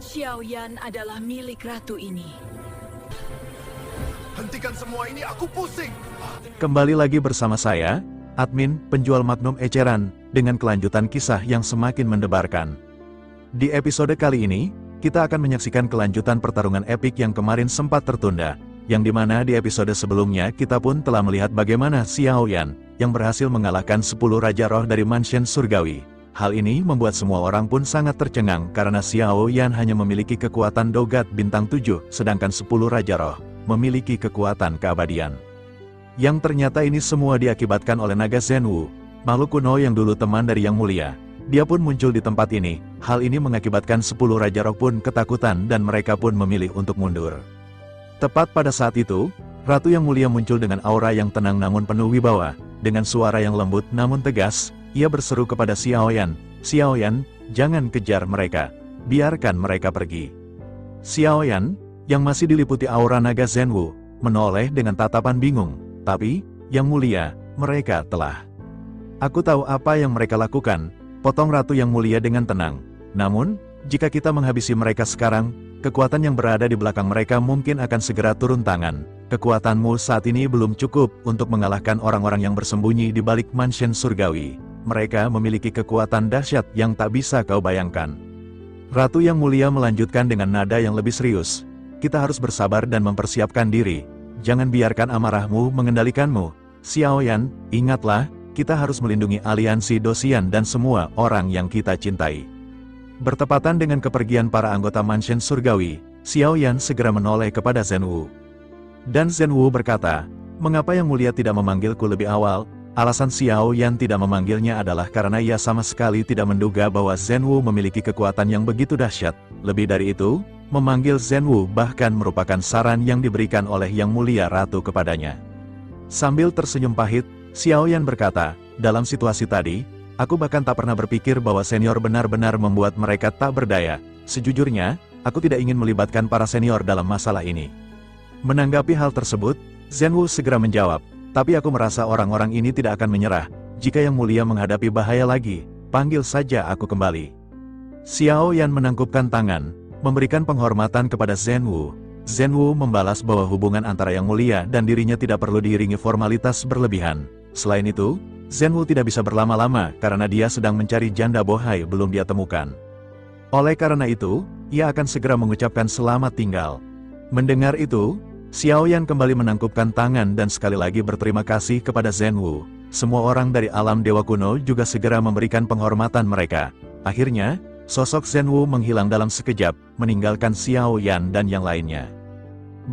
Xiaoyan adalah milik ratu ini. Hentikan semua ini, aku pusing! Kembali lagi bersama saya, admin penjual Magnum eceran, dengan kelanjutan kisah yang semakin mendebarkan. Di episode kali ini, kita akan menyaksikan kelanjutan pertarungan epik yang kemarin sempat tertunda, yang dimana di episode sebelumnya kita pun telah melihat bagaimana Xiaoyan, yang berhasil mengalahkan 10 Raja Roh dari Mansion Surgawi. Hal ini membuat semua orang pun sangat tercengang karena Xiaoyan hanya memiliki kekuatan dogat bintang 7, sedangkan 10 Raja Roh memiliki kekuatan keabadian. Yang ternyata ini semua diakibatkan oleh naga Zhenwu, makhluk kuno yang dulu teman dari Yang Mulia. Dia pun muncul di tempat ini, hal ini mengakibatkan 10 Raja Roh pun ketakutan dan mereka pun memilih untuk mundur. Tepat pada saat itu, Ratu Yang Mulia muncul dengan aura yang tenang namun penuh wibawa, dengan suara yang lembut namun tegas, ia berseru kepada Xiaoyan, "Xiaoyan, jangan kejar mereka, biarkan mereka pergi." Xiaoyan, yang masih diliputi aura naga Zhenwu, menoleh dengan tatapan bingung, "Tapi, Yang Mulia, mereka telah..." "Aku tahu apa yang mereka lakukan," potong Ratu Yang Mulia dengan tenang. "Namun, jika kita menghabisi mereka sekarang, kekuatan yang berada di belakang mereka mungkin akan segera turun tangan. Kekuatanmu saat ini belum cukup untuk mengalahkan orang-orang yang bersembunyi di balik Mansion Surgawi. Mereka memiliki kekuatan dahsyat yang tak bisa kau bayangkan." Ratu Yang Mulia melanjutkan dengan nada yang lebih serius, "Kita harus bersabar dan mempersiapkan diri. Jangan biarkan amarahmu mengendalikanmu. Xiaoyan, ingatlah, kita harus melindungi aliansi Dosian dan semua orang yang kita cintai." Bertepatan dengan kepergian para anggota Mansion Surgawi, Xiaoyan segera menoleh kepada Zhenwu. Dan Zhenwu berkata, "Mengapa Yang Mulia tidak memanggilku lebih awal?" Alasan Xiaoyan tidak memanggilnya adalah karena ia sama sekali tidak menduga bahwa Zhenwu memiliki kekuatan yang begitu dahsyat. Lebih dari itu, memanggil Zhenwu bahkan merupakan saran yang diberikan oleh Yang Mulia Ratu kepadanya. Sambil tersenyum pahit, Xiaoyan berkata, "Dalam situasi tadi, aku bahkan tak pernah berpikir bahwa senior benar-benar membuat mereka tak berdaya. Sejujurnya, aku tidak ingin melibatkan para senior dalam masalah ini." Menanggapi hal tersebut, Zhenwu segera menjawab, "Tapi aku merasa orang-orang ini tidak akan menyerah. Jika Yang Mulia menghadapi bahaya lagi, panggil saja aku kembali." Xiaoyan menangkupkan tangan, memberikan penghormatan kepada Zhenwu. Zhenwu membalas bahwa hubungan antara Yang Mulia dan dirinya tidak perlu diiringi formalitas berlebihan. Selain itu, Zhenwu tidak bisa berlama-lama karena dia sedang mencari janda bohai belum dia temukan. Oleh karena itu, ia akan segera mengucapkan selamat tinggal. Mendengar itu, Xiaoyan kembali menangkupkan tangan dan sekali lagi berterima kasih kepada Zhenwu. Semua orang dari alam dewa kuno juga segera memberikan penghormatan mereka. Akhirnya, sosok Zhenwu menghilang dalam sekejap, meninggalkan Xiaoyan dan yang lainnya.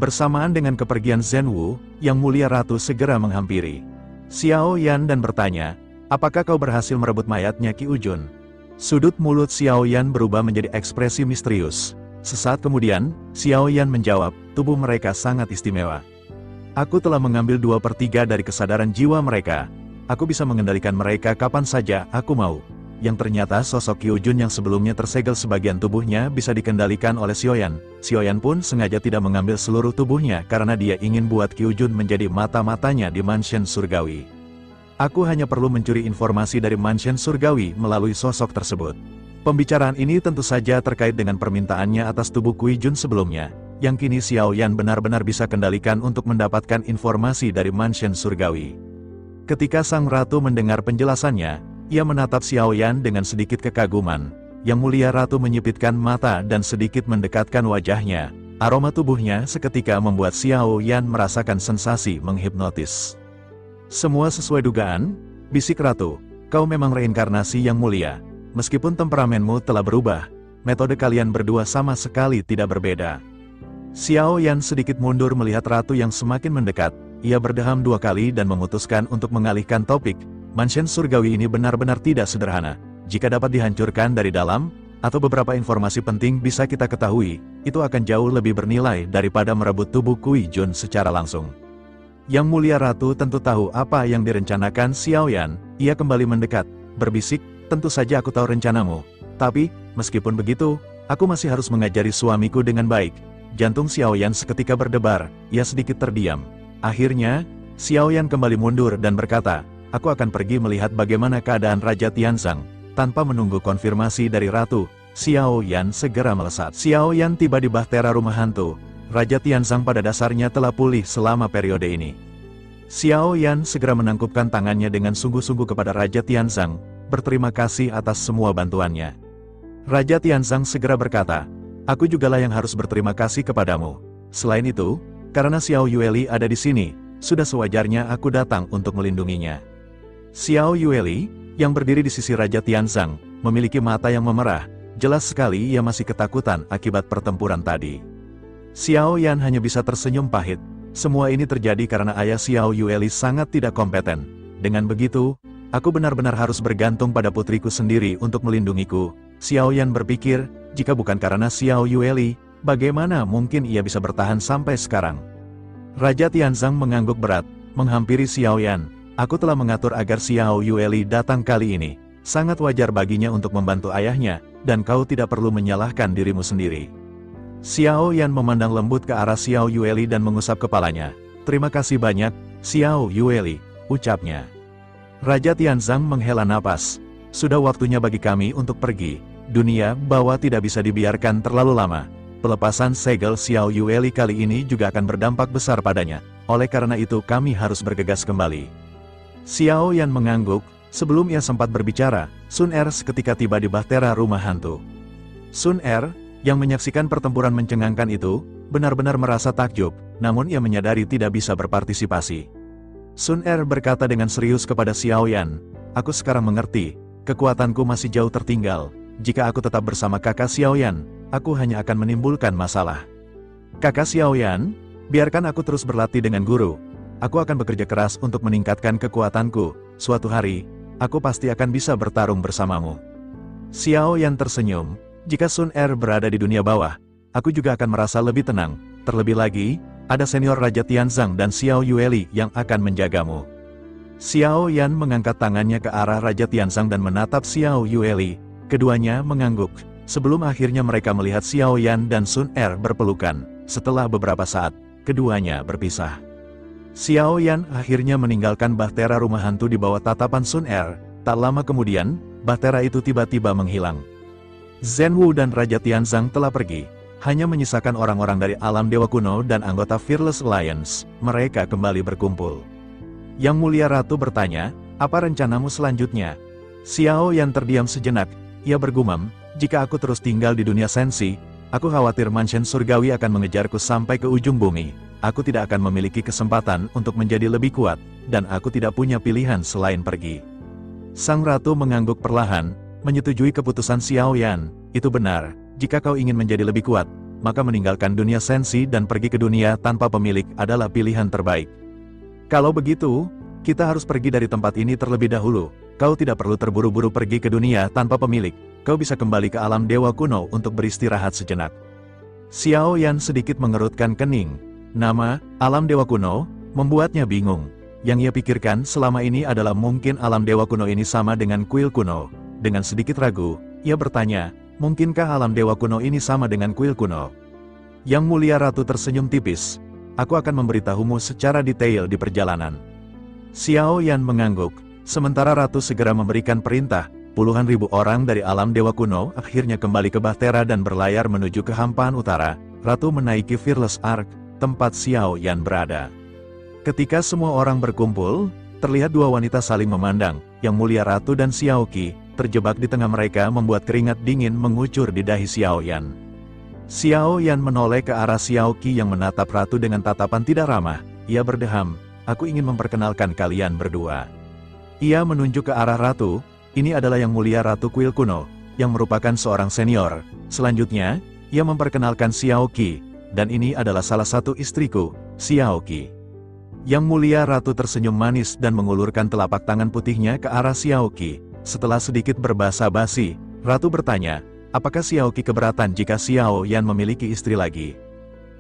Bersamaan dengan kepergian Zhenwu, Yang Mulia Ratu segera menghampiri Xiaoyan dan bertanya, "Apakah kau berhasil merebut mayatnya Qi Ujun?" Sudut mulut Xiaoyan berubah menjadi ekspresi misterius. Sesaat kemudian, Xiaoyan menjawab, "Tubuh mereka sangat istimewa. Aku telah mengambil 2/3 dari kesadaran jiwa mereka. Aku bisa mengendalikan mereka kapan saja aku mau." Yang ternyata sosok Qi Ujun yang sebelumnya tersegel sebagian tubuhnya bisa dikendalikan oleh Xiaoyan. Xiaoyan pun sengaja tidak mengambil seluruh tubuhnya karena dia ingin buat Qi Ujun menjadi mata-matanya di Mansion Surgawi. "Aku hanya perlu mencuri informasi dari Mansion Surgawi melalui sosok tersebut." Pembicaraan ini tentu saja terkait dengan permintaannya atas tubuh Qi Ujun sebelumnya, yang kini Xiaoyan benar-benar bisa kendalikan untuk mendapatkan informasi dari Mansion Surgawi. Ketika sang ratu mendengar penjelasannya, ia menatap Xiaoyan dengan sedikit kekaguman. Yang Mulia Ratu menyipitkan mata dan sedikit mendekatkan wajahnya. Aroma tubuhnya seketika membuat Xiaoyan merasakan sensasi menghipnotis. "Semua sesuai dugaan," bisik Ratu. "Kau memang reinkarnasi Yang Mulia. Meskipun temperamenmu telah berubah, metode kalian berdua sama sekali tidak berbeda." Xiaoyan sedikit mundur melihat Ratu yang semakin mendekat. Ia berdeham 2 kali dan memutuskan untuk mengalihkan topik. "Mansion Surgawi ini benar-benar tidak sederhana. Jika dapat dihancurkan dari dalam, atau beberapa informasi penting bisa kita ketahui, itu akan jauh lebih bernilai daripada merebut tubuh Qi Ujun secara langsung." Yang Mulia Ratu tentu tahu apa yang direncanakan Xiaoyan. Ia kembali mendekat, berbisik, "Tentu saja aku tahu rencanamu. Tapi, meskipun begitu, aku masih harus mengajari suamiku dengan baik." Jantung Xiaoyan seketika berdebar, ia sedikit terdiam. Akhirnya, Xiaoyan kembali mundur dan berkata, "Aku akan pergi melihat bagaimana keadaan Raja Tianzang." Tanpa menunggu konfirmasi dari Ratu, Xiao Yan segera melesat. Xiao Yan tiba di bahtera rumah hantu. Raja Tianzang pada dasarnya telah pulih selama periode ini. Xiao Yan segera menangkupkan tangannya dengan sungguh-sungguh kepada Raja Tianzang, berterima kasih atas semua bantuannya. Raja Tianzang segera berkata, "Aku jugalah yang harus berterima kasih kepadamu. Selain itu, karena Xiao Yueli ada di sini, sudah sewajarnya aku datang untuk melindunginya." Xiao Yueli, yang berdiri di sisi Raja Tianzang, memiliki mata yang memerah. Jelas sekali ia masih ketakutan akibat pertempuran tadi. Xiao Yan hanya bisa tersenyum pahit. Semua ini terjadi karena ayah Xiao Yueli sangat tidak kompeten. Dengan begitu, aku benar-benar harus bergantung pada putriku sendiri untuk melindungiku. Xiao Yan berpikir, jika bukan karena Xiao Yueli, bagaimana mungkin ia bisa bertahan sampai sekarang? Raja Tianzang mengangguk berat, menghampiri Xiao Yan. Aku telah mengatur agar Xiao Yueli datang kali ini. Sangat wajar baginya untuk membantu ayahnya, dan kau tidak perlu menyalahkan dirimu sendiri. Xiao Yan memandang lembut ke arah Xiao Yueli dan mengusap kepalanya. Terima kasih banyak, Xiao Yueli, ucapnya. Raja Tianzang menghela napas. Sudah waktunya bagi kami untuk pergi. Dunia bawah tidak bisa dibiarkan terlalu lama. Pelepasan segel Xiao Yueli kali ini juga akan berdampak besar padanya. Oleh karena itu kami harus bergegas kembali. Xiao Yan mengangguk. Sebelum ia sempat berbicara, Sun Er seketika tiba di bahtera rumah hantu. Sun Er, yang menyaksikan pertempuran mencengangkan itu, benar-benar merasa takjub, namun ia menyadari tidak bisa berpartisipasi. Sun Er berkata dengan serius kepada Xiao Yan, "Aku sekarang mengerti, kekuatanku masih jauh tertinggal. Jika aku tetap bersama kakak Xiao Yan, aku hanya akan menimbulkan masalah. Kakak Xiao Yan, biarkan aku terus berlatih dengan guru. Aku akan bekerja keras untuk meningkatkan kekuatanku. Suatu hari, aku pasti akan bisa bertarung bersamamu." Xiao Yan tersenyum. Jika Sun Er berada di dunia bawah, aku juga akan merasa lebih tenang. Terlebih lagi, ada senior Raja Tianzang dan Xiao Yueli yang akan menjagamu. Xiao Yan mengangkat tangannya ke arah Raja Tianzang dan menatap Xiao Yueli. Keduanya mengangguk. Sebelum akhirnya mereka melihat Xiao Yan dan Sun Er berpelukan. Setelah beberapa saat, keduanya berpisah. Xiao Yan akhirnya meninggalkan bahtera rumah hantu di bawah tatapan Sun Er. Tak lama kemudian, bahtera itu tiba-tiba menghilang. Zhen Wu dan Raja Tianzang telah pergi. Hanya menyisakan orang-orang dari alam dewa kuno dan anggota Fearless Alliance. Mereka kembali berkumpul. Yang Mulia Ratu bertanya, "Apa rencanamu selanjutnya?" Xiao Yan terdiam sejenak. Ia bergumam, "Jika aku terus tinggal di dunia sensi, aku khawatir Mansion Surgawi akan mengejarku sampai ke ujung bumi. Aku tidak akan memiliki kesempatan untuk menjadi lebih kuat, dan aku tidak punya pilihan selain pergi." Sang Ratu mengangguk perlahan, menyetujui keputusan Xiao Yan. Itu benar, jika kau ingin menjadi lebih kuat, maka meninggalkan dunia sensi dan pergi ke dunia tanpa pemilik adalah pilihan terbaik. Kalau begitu, kita harus pergi dari tempat ini terlebih dahulu. Kau tidak perlu terburu-buru pergi ke dunia tanpa pemilik. Kau bisa kembali ke alam dewa kuno untuk beristirahat sejenak. Xiao Yan sedikit mengerutkan kening. Nama, alam dewa kuno, membuatnya bingung. Yang ia pikirkan selama ini adalah mungkin alam dewa kuno ini sama dengan kuil kuno. Dengan sedikit ragu, ia bertanya, mungkinkah alam dewa kuno ini sama dengan kuil kuno? Yang Mulia Ratu tersenyum tipis. Aku akan memberitahumu secara detail di perjalanan. Xiao Yan mengangguk. Sementara Ratu segera memberikan perintah, puluhan ribu orang dari alam dewa kuno akhirnya kembali ke bahtera dan berlayar menuju ke hampaan utara. Ratu menaiki Fearless Ark, tempat Xiao Yan berada. Ketika semua orang berkumpul, terlihat dua wanita saling memandang. Yang Mulia Ratu dan Xiao Qi terjebak di tengah mereka membuat keringat dingin mengucur di dahi Xiao Yan. Xiao Yan menoleh ke arah Xiao Qi yang menatap Ratu dengan tatapan tidak ramah. Ia berdeham, "Aku ingin memperkenalkan kalian berdua." Ia menunjuk ke arah Ratu. Ini adalah Yang Mulia Ratu Kuil Kuno, yang merupakan seorang senior. Selanjutnya, ia memperkenalkan Xiao Qi, dan ini adalah salah satu istriku, Xiao Qi. Yang Mulia Ratu tersenyum manis dan mengulurkan telapak tangan putihnya ke arah Xiao Qi. Setelah sedikit berbasa-basi, Ratu bertanya, apakah Xiao Qi keberatan jika Xiao Yan memiliki istri lagi?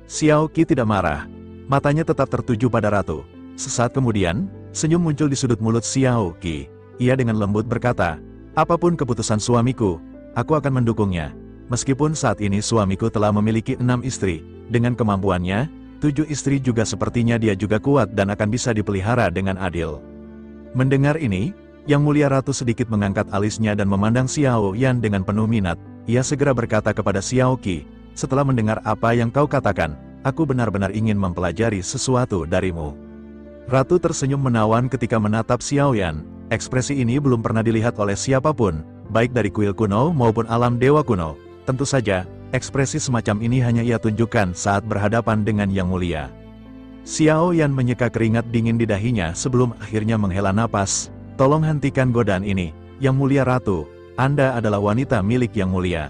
Xiao Qi tidak marah. Matanya tetap tertuju pada Ratu. Sesaat kemudian, senyum muncul di sudut mulut Xiao Qi. Ia dengan lembut berkata, apapun keputusan suamiku, aku akan mendukungnya. Meskipun saat ini suamiku telah memiliki 6 istri, dengan kemampuannya, 7 istri juga sepertinya dia juga kuat dan akan bisa dipelihara dengan adil. Mendengar ini, Yang Mulia Ratu sedikit mengangkat alisnya dan memandang Xiao Yan dengan penuh minat. ia segera berkata kepada Xiaoqi, "Setelah mendengar apa yang kau katakan, aku benar-benar ingin mempelajari sesuatu darimu." Ratu tersenyum menawan ketika menatap Xiaoyan. Ekspresi ini belum pernah dilihat oleh siapapun, baik dari kuil kuno maupun alam dewa kuno. Tentu saja, ekspresi semacam ini hanya ia tunjukkan saat berhadapan dengan Yang Mulia. Xiaoyan menyeka keringat dingin di dahinya sebelum akhirnya menghela napas. "Tolong hentikan godaan ini, Yang Mulia Ratu. Anda adalah wanita milik Yang Mulia."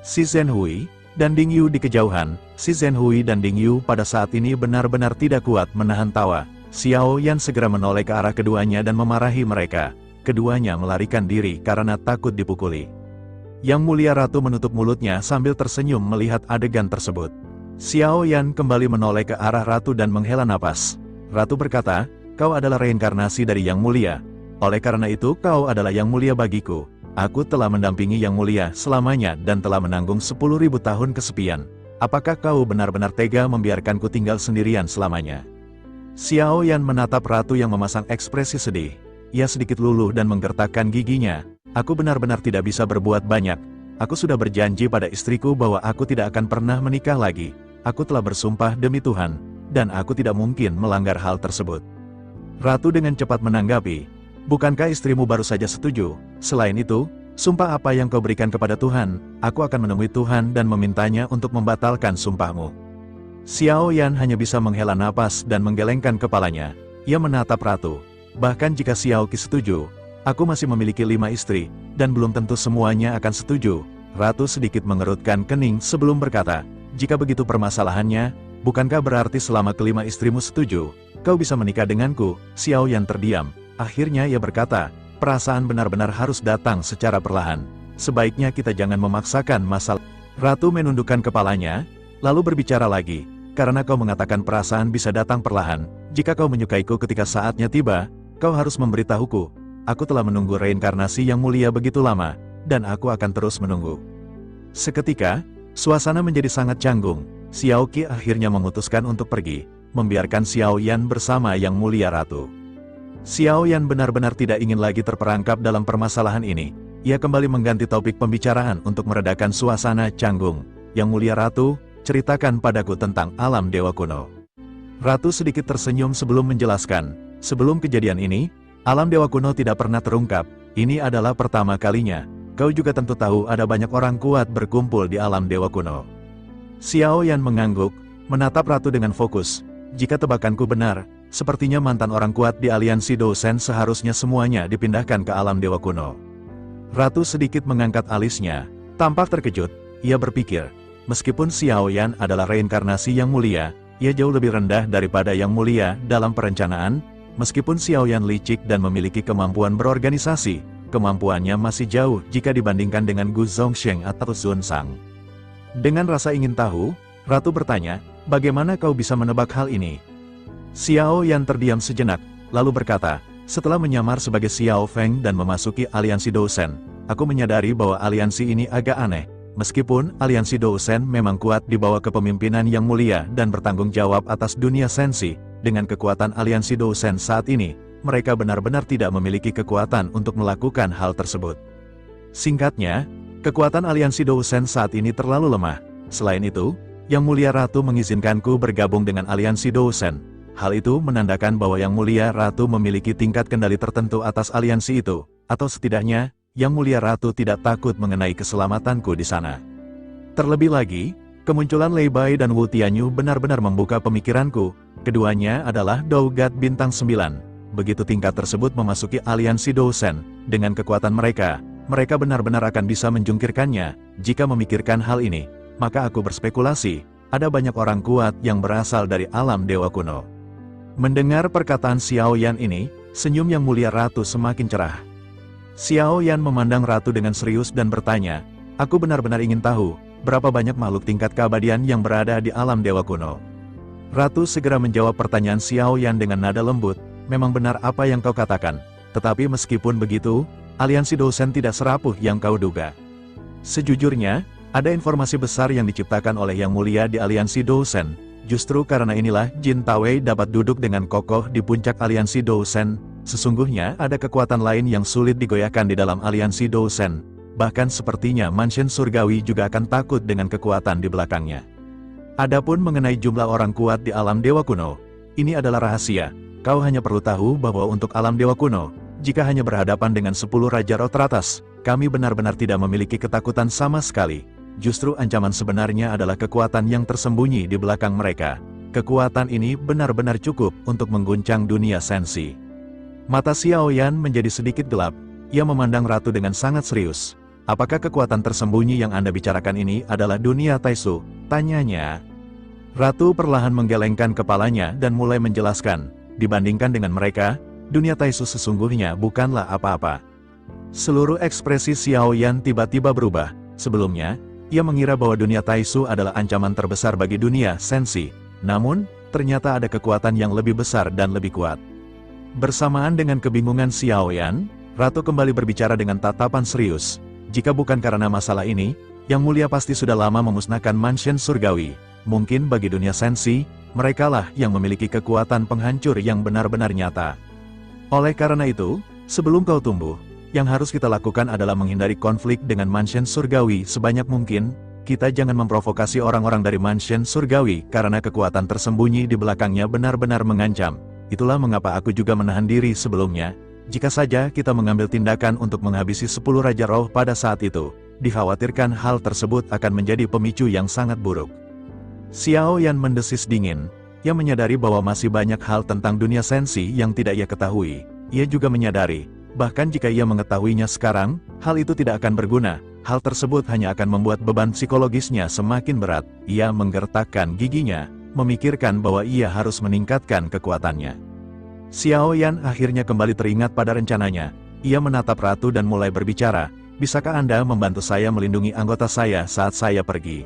Si Zhenhui dan Ding Yu di kejauhan. Si Zhenhui dan Ding Yu pada saat ini benar-benar tidak kuat menahan tawa. Xiaoyan segera menoleh ke arah keduanya dan memarahi mereka. Keduanya melarikan diri karena takut dipukuli. Yang Mulia Ratu menutup mulutnya sambil tersenyum melihat adegan tersebut. Xiaoyan kembali menoleh ke arah Ratu dan menghela napas. Ratu berkata, "Kau adalah reinkarnasi dari Yang Mulia. Oleh karena itu kau adalah Yang Mulia bagiku. Aku telah mendampingi Yang Mulia selamanya dan telah menanggung 10.000 tahun kesepian. Apakah kau benar-benar tega membiarkanku tinggal sendirian selamanya?" Xiaoyan menatap Ratu yang memasang ekspresi sedih. Ia sedikit luluh dan menggertakkan giginya. "Aku benar-benar tidak bisa berbuat banyak. Aku sudah berjanji pada istriku bahwa aku tidak akan pernah menikah lagi. Aku telah bersumpah demi Tuhan, dan aku tidak mungkin melanggar hal tersebut." Ratu dengan cepat menanggapi, "Bukankah istrimu baru saja setuju? Selain itu, sumpah apa yang kau berikan kepada Tuhan, aku akan menemui Tuhan dan memintanya untuk membatalkan sumpahmu." Xiaoyan hanya bisa menghela napas dan menggelengkan kepalanya. Ia menatap Ratu. "Bahkan jika Xiaoqi setuju, aku masih memiliki 5 istri, dan belum tentu semuanya akan setuju." Ratu sedikit mengerutkan kening sebelum berkata, "Jika begitu permasalahannya, bukankah berarti selama kelima istrimu setuju, kau bisa menikah denganku?" Xiaoyan terdiam. Akhirnya ia berkata, "Perasaan benar-benar harus datang secara perlahan. Sebaiknya kita jangan memaksakan masalah." Ratu menundukkan kepalanya, lalu berbicara lagi, "Karena kau mengatakan perasaan bisa datang perlahan, jika kau menyukaiku ketika saatnya tiba, kau harus memberitahuku. Aku telah menunggu reinkarnasi Yang Mulia begitu lama, dan aku akan terus menunggu." Seketika, suasana menjadi sangat canggung. Xiaoqi akhirnya memutuskan untuk pergi, membiarkan Xiaoyan bersama Yang Mulia Ratu. Xiaoyan benar-benar tidak ingin lagi terperangkap dalam permasalahan ini. Ia kembali mengganti topik pembicaraan untuk meredakan suasana canggung. "Yang Mulia Ratu, ceritakan padaku tentang alam dewa kuno." Ratu sedikit tersenyum sebelum menjelaskan, "Sebelum kejadian ini, alam dewa kuno tidak pernah terungkap. Ini adalah pertama kalinya. Kau juga tentu tahu ada banyak orang kuat berkumpul di alam dewa kuno." Xiaoyan mengangguk, menatap Ratu dengan fokus. "Jika tebakanku benar, sepertinya mantan orang kuat di aliansi Dousen seharusnya semuanya dipindahkan ke alam dewa kuno." Ratu sedikit mengangkat alisnya, tampak terkejut. Ia berpikir, meskipun Xiaoyan adalah reinkarnasi Yang Mulia, ia jauh lebih rendah daripada Yang Mulia dalam perencanaan. Meskipun Xiaoyan licik dan memiliki kemampuan berorganisasi, kemampuannya masih jauh jika dibandingkan dengan Gu Zongsheng atau Zun Sang. Dengan rasa ingin tahu, Ratu bertanya, "Bagaimana kau bisa menebak hal ini?" Xiaoyan terdiam sejenak, lalu berkata, "Setelah menyamar sebagai Xiao Feng dan memasuki aliansi Dousen, aku menyadari bahwa aliansi ini agak aneh. Meskipun aliansi Dousen memang kuat di bawah kepemimpinan Yang Mulia dan bertanggung jawab atas dunia sensi, dengan kekuatan aliansi Dousen saat ini, mereka benar-benar tidak memiliki kekuatan untuk melakukan hal tersebut. Singkatnya, kekuatan aliansi Dousen saat ini terlalu lemah. Selain itu, Yang Mulia Ratu mengizinkanku bergabung dengan aliansi Dousen. Hal itu menandakan bahwa Yang Mulia Ratu memiliki tingkat kendali tertentu atas aliansi itu, atau setidaknya, Yang Mulia Ratu tidak takut mengenai keselamatanku di sana. Terlebih lagi, kemunculan Lei Bai dan Wu Tianyu benar-benar membuka pemikiranku. Keduanya adalah Dougat Bintang 9. Begitu tingkat tersebut memasuki aliansi Dousen, dengan kekuatan mereka, mereka benar-benar akan bisa menjungkirkannya. Jika memikirkan hal ini, maka aku berspekulasi, ada banyak orang kuat yang berasal dari alam dewa kuno. Mendengar perkataan Xiaoyan ini, senyum Yang Mulia Ratu semakin cerah. Xiaoyan memandang Ratu dengan serius dan bertanya, "Aku benar-benar ingin tahu, berapa banyak makhluk tingkat keabadian yang berada di alam dewa kuno?" Ratu segera menjawab pertanyaan Xiaoyan dengan nada lembut, "Memang benar apa yang kau katakan, tetapi meskipun begitu, aliansi Dousen tidak serapuh yang kau duga. Sejujurnya, ada informasi besar yang diciptakan oleh Yang Mulia di aliansi Dousen. Justru karena inilah Jin Tawei dapat duduk dengan kokoh di puncak aliansi Dousen. Sesungguhnya ada kekuatan lain yang sulit digoyahkan di dalam aliansi Dousen. bahkan sepertinya mansion surgawi juga akan takut dengan kekuatan di belakangnya. Adapun mengenai jumlah orang kuat di alam dewa kuno, ini adalah rahasia. Kau hanya perlu tahu bahwa untuk alam dewa kuno, jika hanya berhadapan dengan 10 Raja Roh teratas, kami benar-benar tidak memiliki ketakutan sama sekali. Justru ancaman sebenarnya adalah kekuatan yang tersembunyi di belakang mereka. Kekuatan ini benar-benar cukup untuk mengguncang dunia sensi. Mata Xiao Yan menjadi sedikit gelap. Ia memandang ratu dengan sangat serius. Apakah kekuatan tersembunyi yang Anda bicarakan ini adalah dunia Taisu? Tanyanya. Ratu perlahan menggelengkan kepalanya dan mulai menjelaskan, dibandingkan dengan mereka, dunia Taisu sesungguhnya bukanlah apa-apa. Seluruh ekspresi Xiao Yan tiba-tiba berubah. Sebelumnya, ia mengira bahwa dunia Taisu adalah ancaman terbesar bagi dunia sensi. Namun, ternyata ada kekuatan yang lebih besar dan lebih kuat. Bersamaan dengan kebingungan Xiao Yan, Ratu kembali berbicara dengan tatapan serius. Jika bukan karena masalah ini, Yang Mulia pasti sudah lama memusnahkan mansion surgawi. Mungkin bagi dunia sensi, merekalah yang memiliki kekuatan penghancur yang benar-benar nyata. Oleh karena itu, sebelum kau tumbuh, yang harus kita lakukan adalah menghindari konflik dengan mansion surgawi sebanyak mungkin. Kita jangan memprovokasi orang-orang dari mansion surgawi karena kekuatan tersembunyi di belakangnya benar-benar mengancam. Itulah mengapa aku juga menahan diri sebelumnya. Jika saja kita mengambil tindakan untuk menghabisi 10 Raja Roh pada saat itu, dikhawatirkan hal tersebut akan menjadi pemicu yang sangat buruk. Xiao Yan mendesis dingin. Ia menyadari bahwa masih banyak hal tentang dunia sensi yang tidak ia ketahui. Ia juga menyadari, bahkan jika ia mengetahuinya sekarang, hal itu tidak akan berguna. Hal tersebut hanya akan membuat beban psikologisnya semakin berat. Ia menggertakkan giginya, memikirkan bahwa ia harus meningkatkan kekuatannya. Xiao Yan akhirnya kembali teringat pada rencananya. Ia menatap Ratu dan mulai berbicara, "Bisakah Anda membantu saya melindungi anggota saya saat saya pergi?"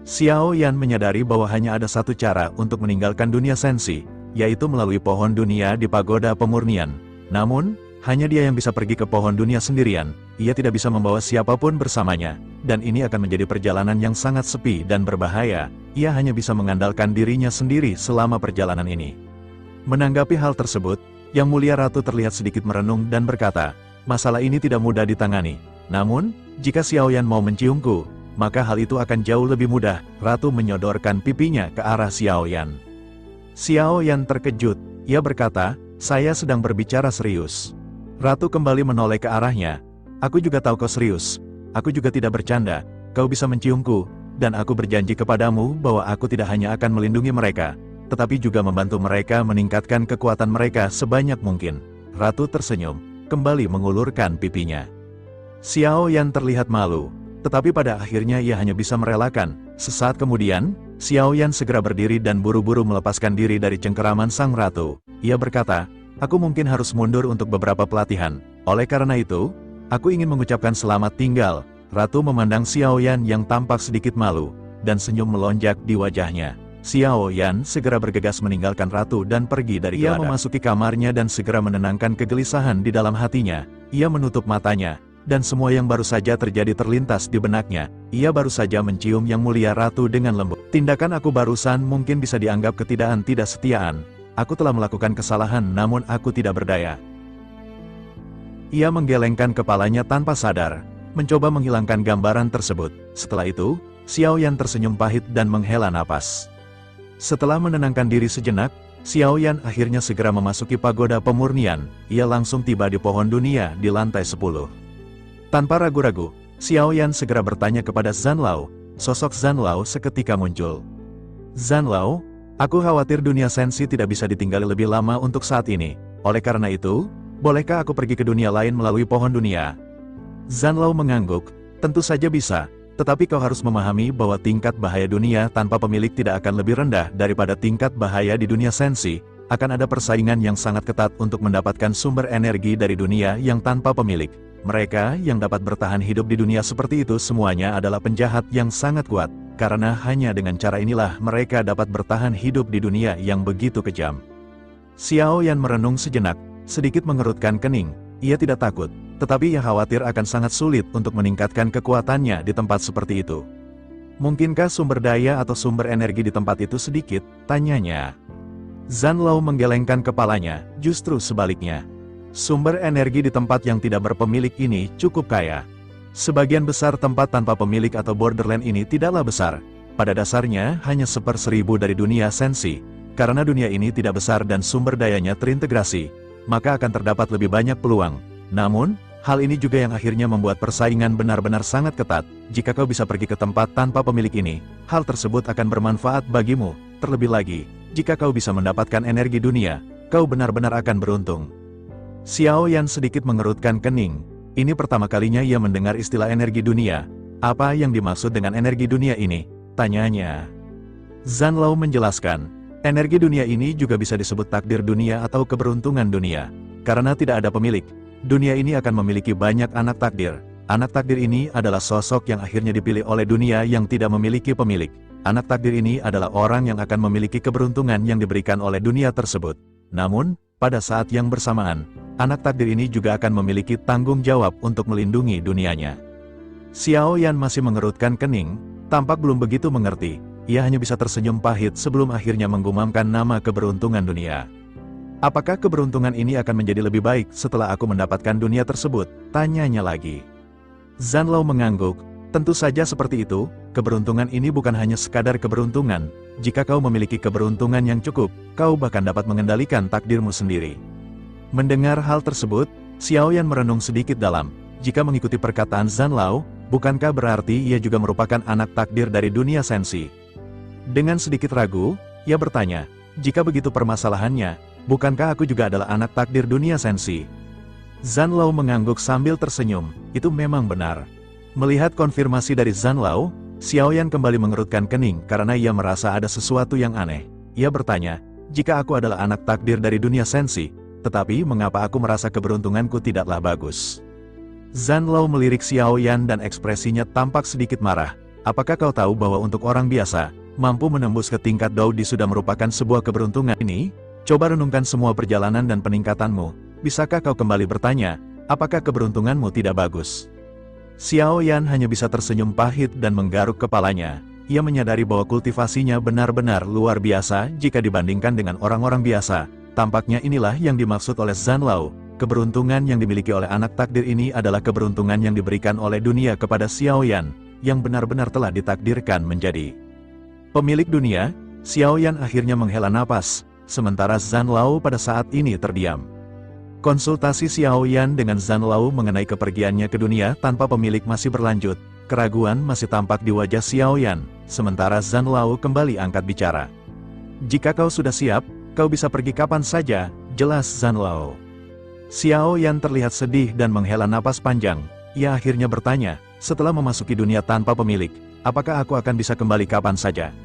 Xiao Yan menyadari bahwa hanya ada satu cara untuk meninggalkan dunia sensi, yaitu melalui pohon dunia di pagoda pemurnian. Namun, hanya dia yang bisa pergi ke pohon dunia sendirian. Ia tidak bisa membawa siapapun bersamanya, dan ini akan menjadi perjalanan yang sangat sepi dan berbahaya. Ia hanya bisa mengandalkan dirinya sendiri selama perjalanan ini. Menanggapi hal tersebut, Yang Mulia Ratu terlihat sedikit merenung dan berkata, "Masalah ini tidak mudah ditangani. Namun, jika Xiao Yan mau menciumku, maka hal itu akan jauh lebih mudah." Ratu menyodorkan pipinya ke arah Xiao Yan. Xiao Yan terkejut. Ia berkata, "Saya sedang berbicara serius." Ratu kembali menoleh ke arahnya. "Aku juga tahu kau serius. Aku juga tidak bercanda. Kau bisa menciumku, dan aku berjanji kepadamu bahwa aku tidak hanya akan melindungi mereka, tetapi juga membantu mereka meningkatkan kekuatan mereka sebanyak mungkin." Ratu tersenyum, kembali mengulurkan pipinya. Xiao Yan terlihat malu, tetapi pada akhirnya ia hanya bisa merelakan. Sesaat kemudian, Xiao Yan segera berdiri dan buru-buru melepaskan diri dari cengkeraman sang ratu. Ia berkata, "Aku mungkin harus mundur untuk beberapa pelatihan. Oleh karena itu, aku ingin mengucapkan selamat tinggal." Ratu memandang Xiao Yan yang tampak sedikit malu, dan senyum melonjak di wajahnya. Xiao Yan segera bergegas meninggalkan Ratu dan pergi dari geladak. Ia memasuki kamarnya dan segera menenangkan kegelisahan di dalam hatinya. Ia menutup matanya, dan semua yang baru saja terjadi terlintas di benaknya. Ia baru saja mencium Yang Mulia Ratu dengan lembut. "Tindakan aku barusan mungkin bisa dianggap ketidaksetiaan. Aku telah melakukan kesalahan namun aku tidak berdaya." Ia menggelengkan kepalanya tanpa sadar, mencoba menghilangkan gambaran tersebut. Setelah itu, Xiao Yan tersenyum pahit dan menghela napas. Setelah menenangkan diri sejenak, Xiao Yan akhirnya segera memasuki pagoda pemurnian. Ia langsung tiba di pohon dunia di lantai 10. Tanpa ragu-ragu, Xiao Yan segera bertanya kepada Zhan Lao. Sosok Zhan Lao seketika muncul. "Zhan Lao, aku khawatir dunia sensi tidak bisa ditinggali lebih lama untuk saat ini. Oleh karena itu, bolehkah aku pergi ke dunia lain melalui pohon dunia?" Zhan Lao mengangguk, "Tentu saja bisa. Tetapi kau harus memahami bahwa tingkat bahaya dunia tanpa pemilik tidak akan lebih rendah daripada tingkat bahaya di dunia sensi. Akan ada persaingan yang sangat ketat untuk mendapatkan sumber energi dari dunia yang tanpa pemilik. Mereka yang dapat bertahan hidup di dunia seperti itu semuanya adalah penjahat yang sangat kuat, karena hanya dengan cara inilah mereka dapat bertahan hidup di dunia yang begitu kejam." Xiao Yan merenung sejenak, sedikit mengerutkan kening. Ia tidak takut, tetapi ia khawatir akan sangat sulit untuk meningkatkan kekuatannya di tempat seperti itu. "Mungkinkah sumber daya atau sumber energi di tempat itu sedikit?" tanyanya. Zhan Lao menggelengkan kepalanya, justru sebaliknya. Sumber energi di tempat yang tidak berpemilik ini cukup kaya. Sebagian besar tempat tanpa pemilik atau borderland ini tidaklah besar. Pada dasarnya hanya 1/1000 dari dunia sensi. Karena dunia ini tidak besar dan sumber dayanya terintegrasi, maka akan terdapat lebih banyak peluang. Namun, hal ini juga yang akhirnya membuat persaingan benar-benar sangat ketat. Jika kau bisa pergi ke tempat tanpa pemilik ini, hal tersebut akan bermanfaat bagimu. Terlebih lagi, jika kau bisa mendapatkan energi dunia, kau benar-benar akan beruntung. Xiao Yan sedikit mengerutkan kening. Ini pertama kalinya ia mendengar istilah energi dunia. Apa yang dimaksud dengan energi dunia ini? Tanyanya. Zhan Lao menjelaskan, energi dunia ini juga bisa disebut takdir dunia atau keberuntungan dunia. Karena tidak ada pemilik, dunia ini akan memiliki banyak anak takdir. Anak takdir ini adalah sosok yang akhirnya dipilih oleh dunia yang tidak memiliki pemilik. Anak takdir ini adalah orang yang akan memiliki keberuntungan yang diberikan oleh dunia tersebut. Namun, pada saat yang bersamaan, anak takdir ini juga akan memiliki tanggung jawab untuk melindungi dunianya. Xiao Yan masih mengerutkan kening, tampak belum begitu mengerti. Ia hanya bisa tersenyum pahit sebelum akhirnya menggumamkan nama keberuntungan dunia. Apakah keberuntungan ini akan menjadi lebih baik setelah aku mendapatkan dunia tersebut? Tanyanya lagi. Zhan Lao mengangguk, tentu saja seperti itu, keberuntungan ini bukan hanya sekadar keberuntungan. Jika kau memiliki keberuntungan yang cukup, kau bahkan dapat mengendalikan takdirmu sendiri. Mendengar hal tersebut, Xiao Yan merenung sedikit dalam. Jika mengikuti perkataan Zhan Lao, bukankah berarti ia juga merupakan anak takdir dari dunia sensi? Dengan sedikit ragu, ia bertanya, jika begitu permasalahannya, bukankah aku juga adalah anak takdir dunia sensi? Zhan Lao mengangguk sambil tersenyum, itu memang benar. Melihat konfirmasi dari Zhan Lao, Xiao Yan kembali mengerutkan kening karena ia merasa ada sesuatu yang aneh. Ia bertanya, jika aku adalah anak takdir dari dunia sensi, tetapi mengapa aku merasa keberuntunganku tidaklah bagus? Zhan Lao melirik Xiao Yan dan ekspresinya tampak sedikit marah. Apakah kau tahu bahwa untuk orang biasa, mampu menembus ke tingkat Daudi sudah merupakan sebuah keberuntungan ini? Coba renungkan semua perjalanan dan peningkatanmu. Bisakah kau kembali bertanya, apakah keberuntunganmu tidak bagus? Xiao Yan hanya bisa tersenyum pahit dan menggaruk kepalanya. Ia menyadari bahwa kultivasinya benar-benar luar biasa jika dibandingkan dengan orang-orang biasa. Tampaknya inilah yang dimaksud oleh Zhan Lao. Keberuntungan yang dimiliki oleh anak takdir ini adalah keberuntungan yang diberikan oleh dunia kepada Xiao Yan, yang benar-benar telah ditakdirkan menjadi pemilik dunia. Xiao Yan akhirnya menghela napas, sementara Zhan Lao pada saat ini terdiam. Konsultasi Xiao Yan dengan Zhan Lao mengenai kepergiannya ke dunia tanpa pemilik masih berlanjut. Keraguan masih tampak di wajah Xiao Yan, sementara Zhan Lao kembali angkat bicara. Jika kau sudah siap, kau bisa pergi kapan saja, jelas Zhan Lao. Xiao Yan terlihat sedih dan menghela napas panjang. Ia akhirnya bertanya, setelah memasuki dunia tanpa pemilik, apakah aku akan bisa kembali kapan saja?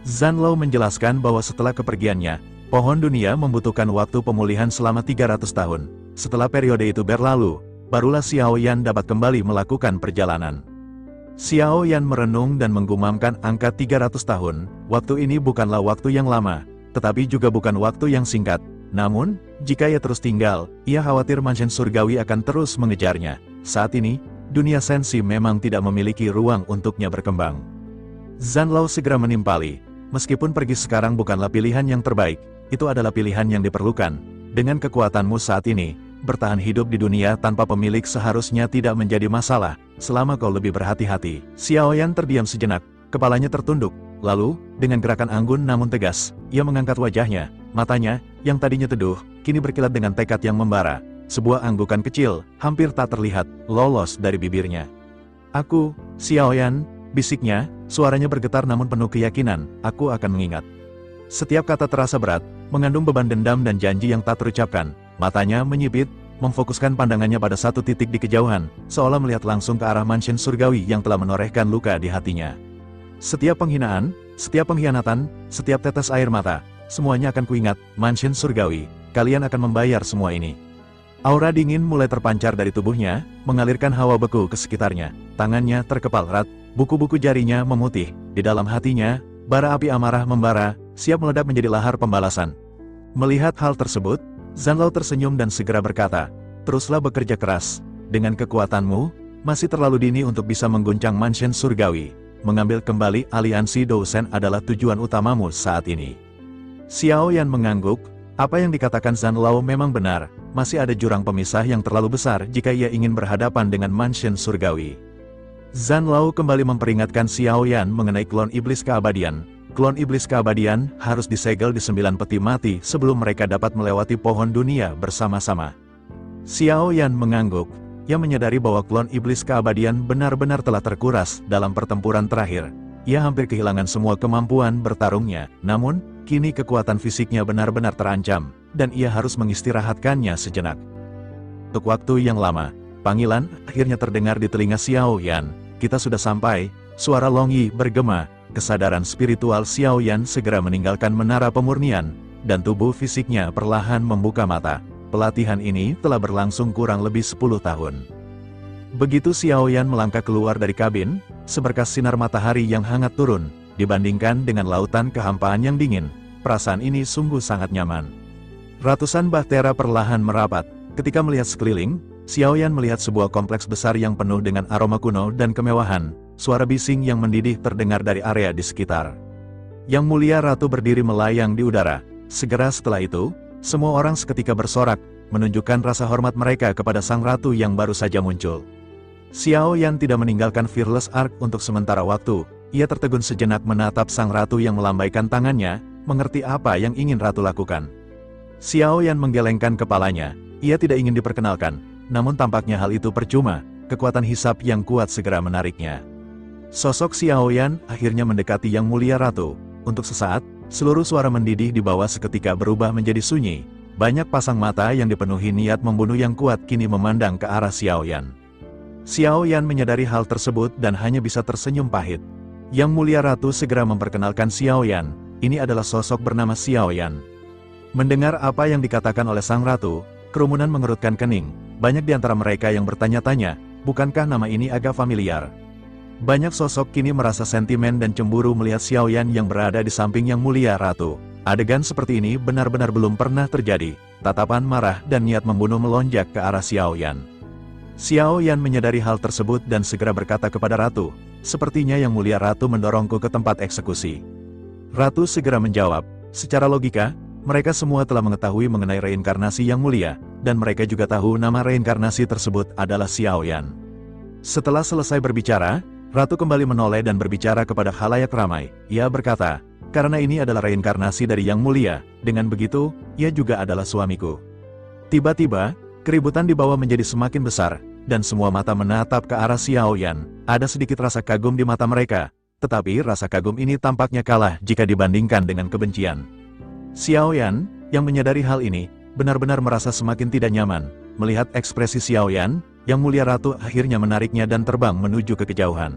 Zhan Lao menjelaskan bahwa setelah kepergiannya, pohon dunia membutuhkan waktu pemulihan selama 300 tahun. Setelah periode itu berlalu, barulah Xiao Yan dapat kembali melakukan perjalanan. Xiao Yan merenung dan menggumamkan angka 300 tahun. Waktu ini bukanlah waktu yang lama, tetapi juga bukan waktu yang singkat. Namun, jika ia terus tinggal, ia khawatir mansion surgawi akan terus mengejarnya. Saat ini, dunia sensi memang tidak memiliki ruang untuknya berkembang. Zhan Lao segera menimpali. Meskipun pergi sekarang bukanlah pilihan yang terbaik, itu adalah pilihan yang diperlukan. Dengan kekuatanmu saat ini, bertahan hidup di dunia tanpa pemilik seharusnya tidak menjadi masalah, selama kau lebih berhati-hati. Xiao Yan terdiam sejenak, kepalanya tertunduk. Lalu, dengan gerakan anggun namun tegas, ia mengangkat wajahnya. Matanya, yang tadinya teduh, kini berkilat dengan tekad yang membara. Sebuah anggukan kecil, hampir tak terlihat, lolos dari bibirnya. Aku, Xiao Yan, bisiknya, suaranya bergetar namun penuh keyakinan, aku akan mengingat. Setiap kata terasa berat, mengandung beban dendam dan janji yang tak terucapkan. Matanya menyipit, memfokuskan pandangannya pada satu titik di kejauhan, seolah melihat langsung ke arah mansion surgawi yang telah menorehkan luka di hatinya. Setiap penghinaan, setiap pengkhianatan, setiap tetes air mata, semuanya akan kuingat, mansion surgawi, kalian akan membayar semua ini. Aura dingin mulai terpancar dari tubuhnya, mengalirkan hawa beku ke sekitarnya. Tangannya terkepal erat, buku-buku jarinya memutih. Di dalam hatinya, bara api amarah membara, siap meledak menjadi lahar pembalasan. Melihat hal tersebut, Zhan Lao tersenyum dan segera berkata, teruslah bekerja keras. Dengan kekuatanmu, masih terlalu dini untuk bisa mengguncang mansion surgawi. Mengambil kembali aliansi Dousen adalah tujuan utamamu saat ini. Xiao Yan mengangguk, Apa yang dikatakan Zhan Lao memang benar, masih ada jurang pemisah yang terlalu besar jika ia ingin berhadapan dengan mansion surgawi. Zhan Lao kembali memperingatkan Xiao Yan mengenai klon iblis keabadian. Klon iblis keabadian harus disegel di 9 peti mati sebelum mereka dapat melewati pohon dunia bersama-sama. Xiao Yan mengangguk. Ia menyadari bahwa klon iblis keabadian benar-benar telah terkuras dalam pertempuran terakhir. Ia hampir kehilangan semua kemampuan bertarungnya, namun, kini kekuatan fisiknya benar-benar terancam, dan ia harus mengistirahatkannya sejenak. Untuk waktu yang lama, panggilan akhirnya terdengar di telinga Xiao Yan. Kita sudah sampai, suara Long Yi bergema, kesadaran spiritual Xiao Yan segera meninggalkan menara pemurnian, dan tubuh fisiknya perlahan membuka mata. Pelatihan ini telah berlangsung kurang lebih 10 tahun. Begitu Xiao Yan melangkah keluar dari kabin, seberkas sinar matahari yang hangat turun, dibandingkan dengan lautan kehampaan yang dingin. Perasaan ini sungguh sangat nyaman. Ratusan bahtera perlahan merapat. Ketika melihat sekeliling, Xiao Yan melihat sebuah kompleks besar yang penuh dengan aroma kuno dan kemewahan. Suara bising yang mendidih terdengar dari area di sekitar. Yang Mulia Ratu berdiri melayang di udara. Segera setelah itu, semua orang seketika bersorak, menunjukkan rasa hormat mereka kepada sang ratu yang baru saja muncul. Xiao Yan tidak meninggalkan Fearless Ark untuk sementara waktu. Ia tertegun sejenak menatap sang ratu yang melambaikan tangannya, mengerti apa yang ingin ratu lakukan. Xiao Yan menggelengkan kepalanya. Ia tidak ingin diperkenalkan, namun tampaknya hal itu percuma. Kekuatan hisap yang kuat segera menariknya. Sosok Xiao Yan akhirnya mendekati Yang Mulia Ratu. Untuk sesaat, seluruh suara mendidih di bawah seketika berubah menjadi sunyi. Banyak pasang mata yang dipenuhi niat membunuh yang kuat kini memandang ke arah Xiao Yan. Xiao Yan menyadari hal tersebut dan hanya bisa tersenyum pahit. Yang Mulia Ratu segera memperkenalkan Xiao Yan. Ini adalah sosok bernama Xiao Yan. Mendengar apa yang dikatakan oleh sang ratu, kerumunan mengerutkan kening. Banyak di antara mereka yang bertanya-tanya, bukankah nama ini agak familiar? Banyak sosok kini merasa sentimen dan cemburu melihat Xiao Yan yang berada di samping Yang Mulia Ratu. Adegan seperti ini benar-benar belum pernah terjadi. Tatapan marah dan niat membunuh melonjak ke arah Xiao Yan. Xiao Yan menyadari hal tersebut dan segera berkata kepada Ratu, "Sepertinya Yang Mulia Ratu mendorongku ke tempat eksekusi." Ratu segera menjawab, "Secara logika, mereka semua telah mengetahui mengenai reinkarnasi Yang Mulia, dan mereka juga tahu nama reinkarnasi tersebut adalah Xiao Yan." Setelah selesai berbicara, Ratu kembali menoleh dan berbicara kepada khalayak ramai. Ia berkata, "Karena ini adalah reinkarnasi dari Yang Mulia, dengan begitu, ia juga adalah suamiku." Tiba-tiba, keributan di bawah menjadi semakin besar, dan semua mata menatap ke arah Xiao Yan. Ada sedikit rasa kagum di mata mereka, tetapi rasa kagum ini tampaknya kalah jika dibandingkan dengan kebencian. Xiao Yan, yang menyadari hal ini, benar-benar merasa semakin tidak nyaman. Melihat ekspresi Xiao Yan, Yang Mulia Ratu akhirnya menariknya dan terbang menuju ke kejauhan.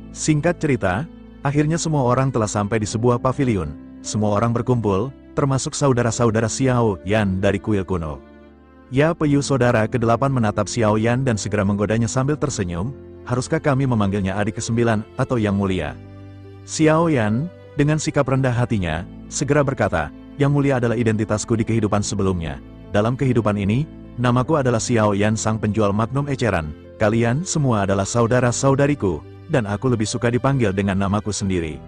Singkat cerita, akhirnya semua orang telah sampai di sebuah paviliun. Semua orang berkumpul, termasuk saudara-saudara Xiao Yan dari kuil kuno. Ya, Peyu saudara ke-8 menatap Xiao Yan dan segera menggodanya sambil tersenyum. "Haruskah kami memanggilnya adik ke-9 atau Yang Mulia?" Xiao Yan, dengan sikap rendah hatinya, segera berkata, "Yang Mulia adalah identitasku di kehidupan sebelumnya. Dalam kehidupan ini, namaku adalah Xiao Yan, sang penjual magnum eceran. Kalian semua adalah saudara-saudariku, dan aku lebih suka dipanggil dengan namaku sendiri."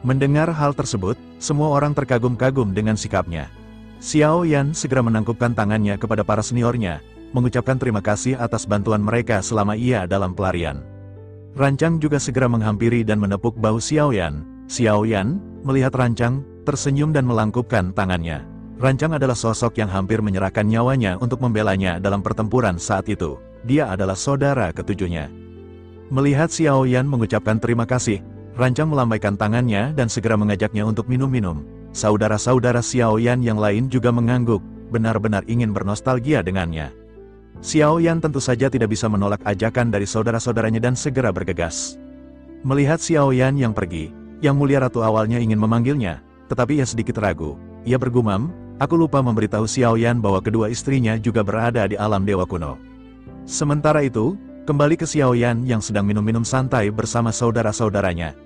Mendengar hal tersebut, semua orang terkagum-kagum dengan sikapnya. Xiao Yan segera menangkupkan tangannya kepada para seniornya, mengucapkan terima kasih atas bantuan mereka selama ia dalam pelarian. Rancang juga segera menghampiri dan menepuk bahu Xiao Yan. Xiao Yan, melihat Rancang, tersenyum dan melangkupkan tangannya. Rancang adalah sosok yang hampir menyerahkan nyawanya untuk membelanya dalam pertempuran saat itu. Dia adalah saudara ketujuhnya. Melihat Xiao Yan mengucapkan terima kasih, Rancang melambaikan tangannya dan segera mengajaknya untuk minum-minum. Saudara-saudara Xiao Yan yang lain juga mengangguk, benar-benar ingin bernostalgia dengannya. Xiao Yan tentu saja tidak bisa menolak ajakan dari saudara-saudaranya dan segera bergegas. Melihat Xiao Yan yang pergi, Yang Mulia Ratu awalnya ingin memanggilnya, tetapi ia sedikit ragu. Ia bergumam, "Aku lupa memberitahu Xiao Yan bahwa kedua istrinya juga berada di alam dewa kuno." Sementara itu, kembali ke Xiao Yan yang sedang minum-minum santai bersama saudara-saudaranya.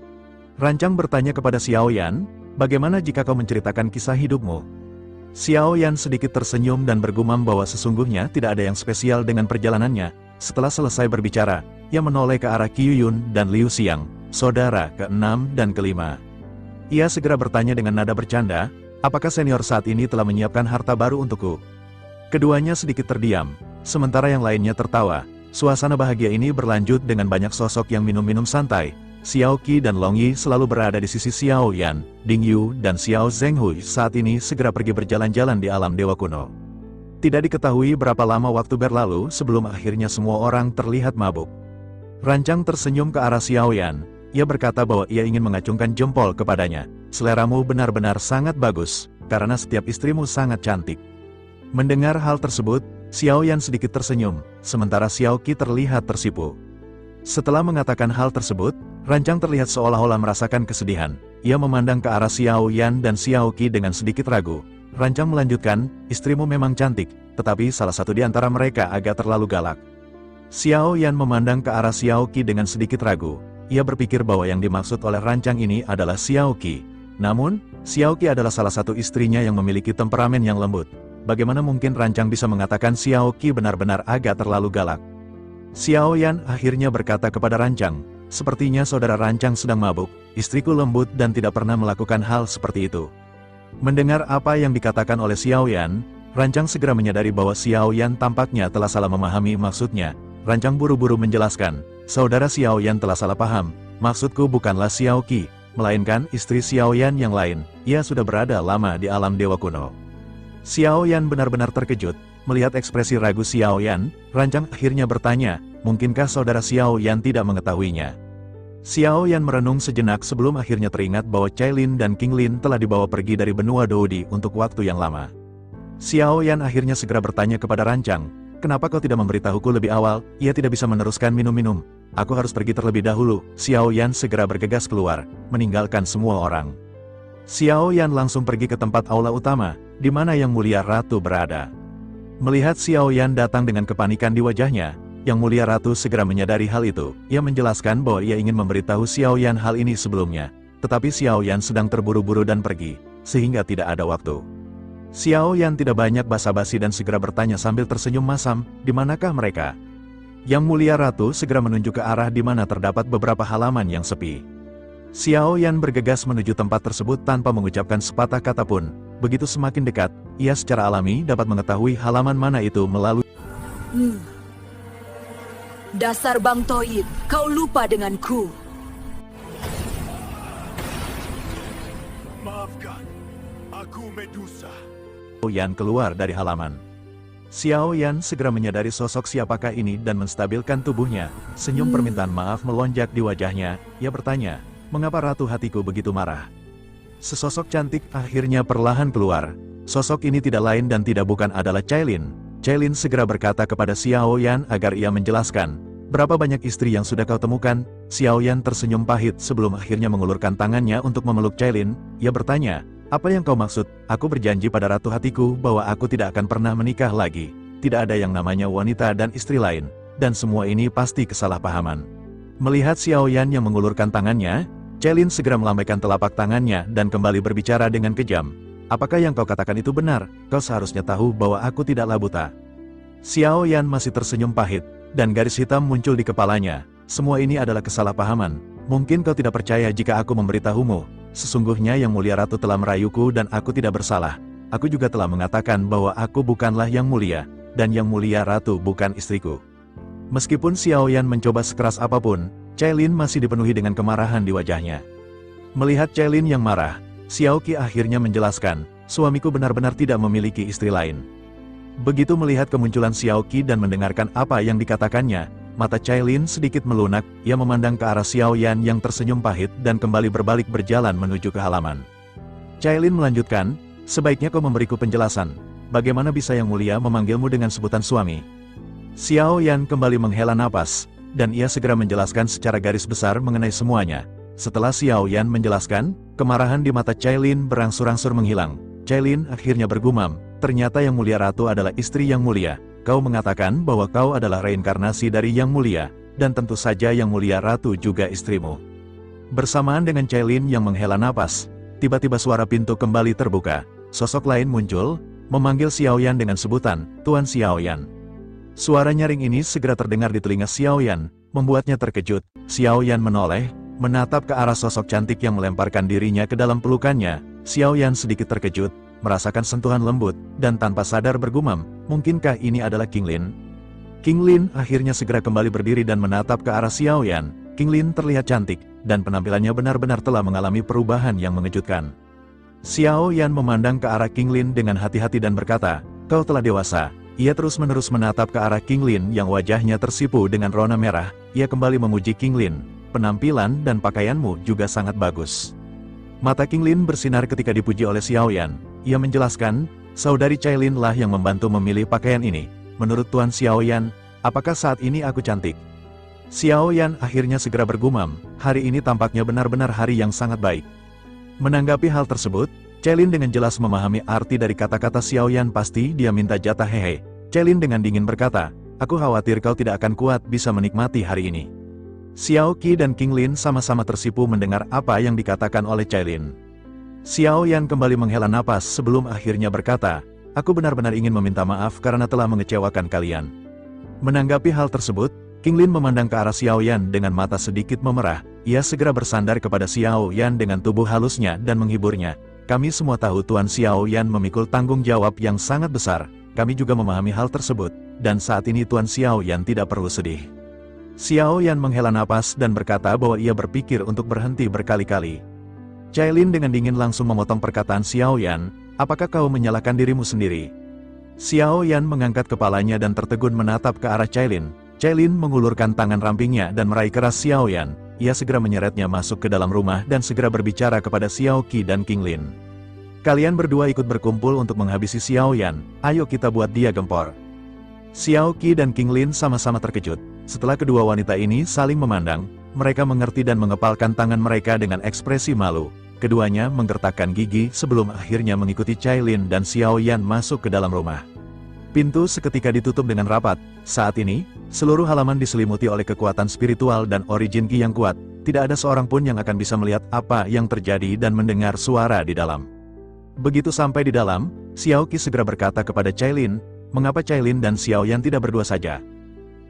Rancang bertanya kepada Xiao Yan, "Bagaimana jika kau menceritakan kisah hidupmu?" Xiao Yan sedikit tersenyum dan bergumam bahwa sesungguhnya tidak ada yang spesial dengan perjalanannya. Setelah selesai berbicara, ia menoleh ke arah Qiu Yun dan Liu Xiang, saudara ke-6 dan ke-5. Ia segera bertanya dengan nada bercanda, Apakah senior saat ini telah menyiapkan harta baru untukku? Keduanya sedikit terdiam, sementara yang lainnya tertawa. Suasana bahagia ini berlanjut dengan banyak sosok yang minum-minum santai. Xiao Qi dan Long Yi selalu berada di sisi Xiao Yan, Ding Yu, dan Xiao Zhenghui saat ini segera pergi berjalan-jalan di alam dewa kuno. Tidak diketahui berapa lama waktu berlalu sebelum akhirnya semua orang terlihat mabuk. Rancang tersenyum ke arah Xiao Yan. Ia berkata bahwa ia ingin mengacungkan jempol kepadanya. Seleramu benar-benar sangat bagus, karena setiap istrimu sangat cantik. Mendengar hal tersebut, Xiao Yan sedikit tersenyum, sementara Xiao Qi terlihat tersipu. Setelah mengatakan hal tersebut, Rancang terlihat seolah-olah merasakan kesedihan. Ia memandang ke arah Xiao Yan dan Xiao Qi dengan sedikit ragu. Rancang melanjutkan, istrimu memang cantik, tetapi salah satu di antara mereka agak terlalu galak. Xiao Yan memandang ke arah Xiao Qi dengan sedikit ragu. Ia berpikir bahwa yang dimaksud oleh Rancang ini adalah Xiao Qi. Namun, Xiao Qi adalah salah satu istrinya yang memiliki temperamen yang lembut. Bagaimana mungkin Rancang bisa mengatakan Xiao Qi benar-benar agak terlalu galak? Xiao Yan akhirnya berkata kepada Rancang, sepertinya saudara Rancang sedang mabuk, istriku lembut dan tidak pernah melakukan hal seperti itu. Mendengar apa yang dikatakan oleh Xiao Yan, Rancang segera menyadari bahwa Xiao Yan tampaknya telah salah memahami maksudnya. Rancang buru-buru menjelaskan, saudara Xiao Yan telah salah paham, maksudku bukanlah Xiao Qi, melainkan istri Xiao Yan yang lain, ia sudah berada lama di alam dewa kuno. Xiao Yan benar-benar terkejut, melihat ekspresi ragu Xiao Yan, Rancang akhirnya bertanya, mungkinkah saudara Xiao Yan tidak mengetahuinya? Xiao Yan merenung sejenak sebelum akhirnya teringat bahwa Cailin dan King Lin telah dibawa pergi dari benua Doudi untuk waktu yang lama. Xiao Yan akhirnya segera bertanya kepada Rancang, kenapa kau tidak memberitahuku lebih awal? Ia tidak bisa meneruskan minum-minum. Aku harus pergi terlebih dahulu. Xiao Yan segera bergegas keluar, meninggalkan semua orang. Xiao Yan langsung pergi ke tempat aula utama, di mana Yang Mulia Ratu berada. Melihat Xiao Yan datang dengan kepanikan di wajahnya, Yang Mulia Ratu segera menyadari hal itu. Ia menjelaskan bahwa ia ingin memberitahu Xiao Yan hal ini sebelumnya. Tetapi Xiao Yan sedang terburu-buru dan pergi, sehingga tidak ada waktu. Xiao Yan tidak banyak basa-basi dan segera bertanya sambil tersenyum masam, di manakah mereka? Yang Mulia Ratu segera menunjuk ke arah di mana terdapat beberapa halaman yang sepi. Xiao Yan bergegas menuju tempat tersebut tanpa mengucapkan sepatah kata pun. Begitu semakin dekat, ia secara alami dapat mengetahui halaman mana itu melalui... Dasar Bang Toib, kau lupa denganku. Maafkan, aku Medusa. Yan keluar dari halaman. Xiao Yan segera menyadari sosok siapakah ini dan menstabilkan tubuhnya. Senyum permintaan maaf melonjak di wajahnya. Ia bertanya, mengapa ratu hatiku begitu marah? Sesosok cantik akhirnya perlahan keluar. Sosok ini tidak lain dan tidak bukan adalah Cailin. Cailin segera berkata kepada Xiao Yan agar ia menjelaskan, berapa banyak istri yang sudah kau temukan? Xiao Yan tersenyum pahit sebelum akhirnya mengulurkan tangannya untuk memeluk Cailin. Ia bertanya, apa yang kau maksud? Aku berjanji pada ratu hatiku bahwa aku tidak akan pernah menikah lagi. Tidak ada yang namanya wanita dan istri lain. Dan semua ini pasti kesalahpahaman. Melihat Xiao Yan yang mengulurkan tangannya, Cailin segera melambaikan telapak tangannya dan kembali berbicara dengan kejam. Apakah yang kau katakan itu benar? Kau seharusnya tahu bahwa aku tidaklah buta. Xiao Yan masih tersenyum pahit, dan garis hitam muncul di kepalanya. Semua ini adalah kesalahpahaman. Mungkin kau tidak percaya jika aku memberitahumu. Sesungguhnya Yang Mulia Ratu telah merayuku dan aku tidak bersalah. Aku juga telah mengatakan bahwa aku bukanlah Yang Mulia, dan Yang Mulia Ratu bukan istriku. Meskipun Xiao Yan mencoba sekeras apapun, Cailin masih dipenuhi dengan kemarahan di wajahnya. Melihat Cailin yang marah, Xiao Qi akhirnya menjelaskan, suamiku benar-benar tidak memiliki istri lain. Begitu melihat kemunculan Xiao Qi dan mendengarkan apa yang dikatakannya, mata Cailin sedikit melunak, ia memandang ke arah Xiao Yan yang tersenyum pahit dan kembali berbalik berjalan menuju ke halaman. Cailin melanjutkan, sebaiknya kau memberiku penjelasan, bagaimana bisa Yang Mulia memanggilmu dengan sebutan suami? Xiao Yan kembali menghela napas, dan ia segera menjelaskan secara garis besar mengenai semuanya. Setelah Xiao Yan menjelaskan, kemarahan di mata Cailin berangsur-angsur menghilang. Cailin akhirnya bergumam, ternyata Yang Mulia Ratu adalah istri Yang Mulia. Kau mengatakan bahwa kau adalah reinkarnasi dari Yang Mulia, dan tentu saja Yang Mulia Ratu juga istrimu. Bersamaan dengan Cailin yang menghela napas, tiba-tiba suara pintu kembali terbuka. Sosok lain muncul, memanggil Xiao Yan dengan sebutan, Tuan Xiao Yan. Suara nyaring ini segera terdengar di telinga Xiao Yan, membuatnya terkejut. Xiao Yan menoleh, menatap ke arah sosok cantik yang melemparkan dirinya ke dalam pelukannya. Xiao Yan sedikit terkejut, merasakan sentuhan lembut, dan tanpa sadar bergumam, mungkinkah ini adalah King Lin? King Lin akhirnya segera kembali berdiri dan menatap ke arah Xiao Yan. King Lin terlihat cantik, dan penampilannya benar-benar telah mengalami perubahan yang mengejutkan. Xiao Yan memandang ke arah King Lin dengan hati-hati dan berkata, "Kau telah dewasa." Ia terus-menerus menatap ke arah King Lin yang wajahnya tersipu dengan rona merah. Ia kembali memuji King Lin, "Penampilan dan pakaianmu juga sangat bagus." Mata King Lin bersinar ketika dipuji oleh Xiao Yan. Ia menjelaskan, "Saudari Cai Lin lah yang membantu memilih pakaian ini. Menurut Tuan Xiao Yan, apakah saat ini aku cantik?" Xiao Yan akhirnya segera bergumam, "Hari ini tampaknya benar-benar hari yang sangat baik." Menanggapi hal tersebut, Cai Lin dengan jelas memahami arti dari kata-kata Xiao Yan. Pasti dia minta jatah hehe. Cai Lin dengan dingin berkata, "Aku khawatir kau tidak akan kuat bisa menikmati hari ini." Xiao Qi dan King Lin sama-sama tersipu mendengar apa yang dikatakan oleh Cai Lin. Xiao Yan kembali menghela napas sebelum akhirnya berkata, "Aku benar-benar ingin meminta maaf karena telah mengecewakan kalian." Menanggapi hal tersebut, King Lin memandang ke arah Xiao Yan dengan mata sedikit memerah. Ia segera bersandar kepada Xiao Yan dengan tubuh halusnya dan menghiburnya. "Kami semua tahu Tuan Xiao Yan memikul tanggung jawab yang sangat besar. Kami juga memahami hal tersebut, dan saat ini Tuan Xiao Yan tidak perlu sedih." Xiao Yan menghela napas dan berkata bahwa ia berpikir untuk berhenti berkali-kali. Cai Lin dengan dingin langsung memotong perkataan Xiao Yan, "Apakah kau menyalahkan dirimu sendiri?" Xiao Yan mengangkat kepalanya dan tertegun menatap ke arah Cai Lin. Cai Lin mengulurkan tangan rampingnya dan meraih keras Xiao Yan. Ia segera menyeretnya masuk ke dalam rumah dan segera berbicara kepada Xiao Qi dan King Lin. "Kalian berdua ikut berkumpul untuk menghabisi Xiao Yan. Ayo kita buat dia gempor." Xiao Qi dan King Lin sama-sama terkejut. Setelah kedua wanita ini saling memandang, mereka mengerti dan mengepalkan tangan mereka dengan ekspresi malu. Keduanya menggertakkan gigi sebelum akhirnya mengikuti Cai Lin dan Xiao Yan masuk ke dalam rumah. Pintu seketika ditutup dengan rapat. Saat ini, seluruh halaman diselimuti oleh kekuatan spiritual dan origin Qi yang kuat. Tidak ada seorang pun yang akan bisa melihat apa yang terjadi dan mendengar suara di dalam. Begitu sampai di dalam, Xiao Qi segera berkata kepada Cai Lin, "Mengapa Cai Lin dan Xiao Yan tidak berdua saja?"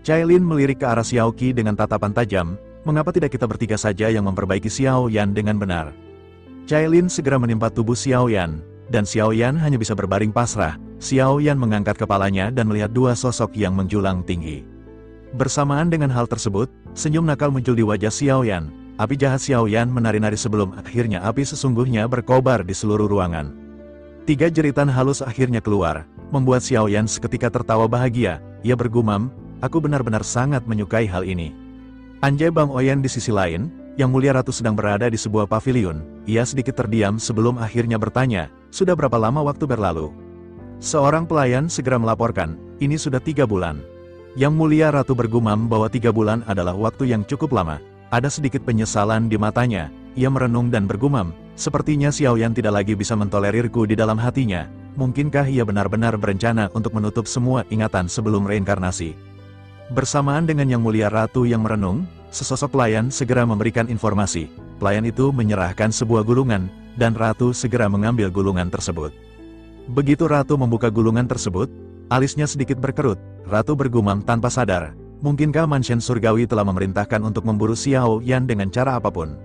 Cai Lin melirik ke arah Xiao Qi dengan tatapan tajam, "Mengapa tidak kita bertiga saja yang memperbaiki Xiao Yan dengan benar?" Cai Lin segera menimpa tubuh Xiao Yan, dan Xiao Yan hanya bisa berbaring pasrah. Xiao Yan mengangkat kepalanya dan melihat dua sosok yang menjulang tinggi. Bersamaan dengan hal tersebut, senyum nakal muncul di wajah Xiao Yan. Api jahat Xiao Yan menari-nari sebelum akhirnya api sesungguhnya berkobar di seluruh ruangan. 3 jeritan halus akhirnya keluar, membuat Xiao Yan seketika tertawa bahagia. Ia bergumam, "Aku benar-benar sangat menyukai hal ini." Anjay Bang Oyen di sisi lain, Yang Mulia Ratu sedang berada di sebuah pavilion. Ia sedikit terdiam sebelum akhirnya bertanya, "Sudah berapa lama waktu berlalu?" Seorang pelayan segera melaporkan, "Ini sudah 3 bulan." Yang Mulia Ratu bergumam bahwa 3 bulan adalah waktu yang cukup lama. Ada sedikit penyesalan di matanya. Ia merenung dan bergumam, "Sepertinya Xiao Yan tidak lagi bisa mentolerirku di dalam hatinya. Mungkinkah ia benar-benar berencana untuk menutup semua ingatan sebelum reinkarnasi?" Bersamaan dengan Yang Mulia Ratu yang merenung, sesosok pelayan segera memberikan informasi. Pelayan itu menyerahkan sebuah gulungan, dan Ratu segera mengambil gulungan tersebut. Begitu Ratu membuka gulungan tersebut, alisnya sedikit berkerut. Ratu bergumam tanpa sadar, "Mungkinkah Manshen Surgawi telah memerintahkan untuk memburu Xiao Yan dengan cara apapun?"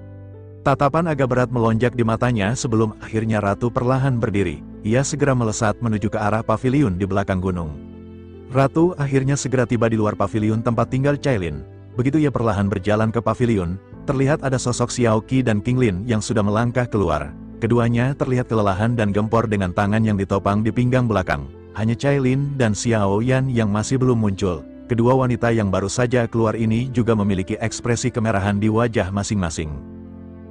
Tatapan agak berat melonjak di matanya sebelum akhirnya Ratu perlahan berdiri. Ia segera melesat menuju ke arah pavilion di belakang gunung. Ratu akhirnya segera tiba di luar pavilion tempat tinggal Cai Lin. Begitu ia perlahan berjalan ke pavilion, terlihat ada sosok Xiao Qi dan King Lin yang sudah melangkah keluar. Keduanya terlihat kelelahan dan gempor dengan tangan yang ditopang di pinggang belakang. Hanya Cai Lin dan Xiao Yan yang masih belum muncul. Kedua wanita yang baru saja keluar ini juga memiliki ekspresi kemerahan di wajah masing-masing.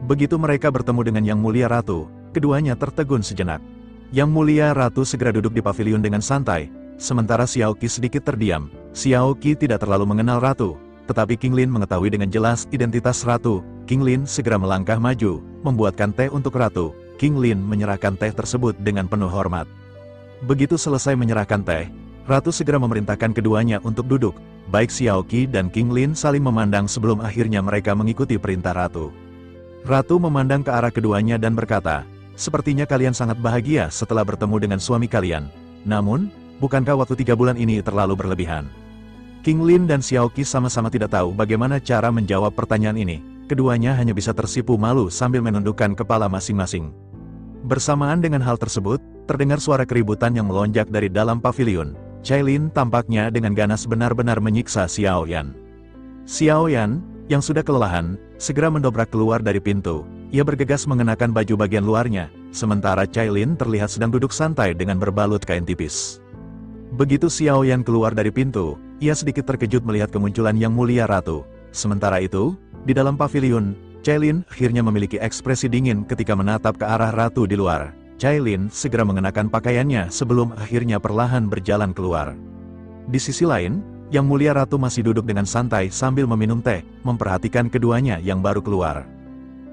Begitu mereka bertemu dengan Yang Mulia Ratu, keduanya tertegun sejenak. Yang Mulia Ratu segera duduk di pavilion dengan santai, sementara Xiao Qi sedikit terdiam. Xiao Qi tidak terlalu mengenal Ratu, tetapi King Lin mengetahui dengan jelas identitas Ratu. King Lin segera melangkah maju, membuatkan teh untuk Ratu. King Lin menyerahkan teh tersebut dengan penuh hormat. Begitu selesai menyerahkan teh, Ratu segera memerintahkan keduanya untuk duduk. Baik Xiao Qi dan King Lin saling memandang sebelum akhirnya mereka mengikuti perintah Ratu. Ratu memandang ke arah keduanya dan berkata, "Sepertinya kalian sangat bahagia setelah bertemu dengan suami kalian. Namun, bukankah waktu 3 bulan ini terlalu berlebihan?" King Lin dan Xiao Qi sama-sama tidak tahu bagaimana cara menjawab pertanyaan ini. Keduanya hanya bisa tersipu malu sambil menundukkan kepala masing-masing. Bersamaan dengan hal tersebut, terdengar suara keributan yang melonjak dari dalam paviliun. Cailin tampaknya dengan ganas benar-benar menyiksa Xiao Yan. Xiao Yan, yang sudah kelelahan, segera mendobrak keluar dari pintu. Ia bergegas mengenakan baju bagian luarnya, sementara Cailin terlihat sedang duduk santai dengan berbalut kain tipis. Begitu Xiao Yan keluar dari pintu, ia sedikit terkejut melihat kemunculan Yang Mulia Ratu. Sementara itu, di dalam paviliun, Cailin akhirnya memiliki ekspresi dingin ketika menatap ke arah ratu di luar. Cailin segera mengenakan pakaiannya sebelum akhirnya perlahan berjalan keluar. Di sisi lain, Yang Mulia Ratu masih duduk dengan santai sambil meminum teh, memperhatikan keduanya yang baru keluar.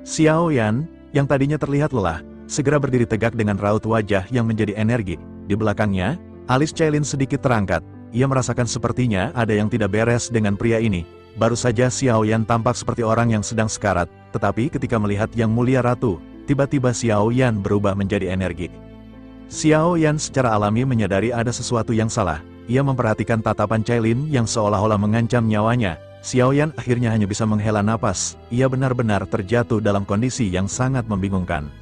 Xiao Yan, yang tadinya terlihat lelah, segera berdiri tegak dengan raut wajah yang menjadi energi. Di belakangnya, alis Cailin sedikit terangkat. Ia merasakan sepertinya ada yang tidak beres dengan pria ini. Baru saja Xiao Yan tampak seperti orang yang sedang sekarat, tetapi ketika melihat Yang Mulia Ratu, tiba-tiba Xiao Yan berubah menjadi energi. Xiao Yan secara alami menyadari ada sesuatu yang salah. Ia memperhatikan tatapan Cailin yang seolah-olah mengancam nyawanya. Xiao Yan akhirnya hanya bisa menghela napas. Ia benar-benar terjatuh dalam kondisi yang sangat membingungkan.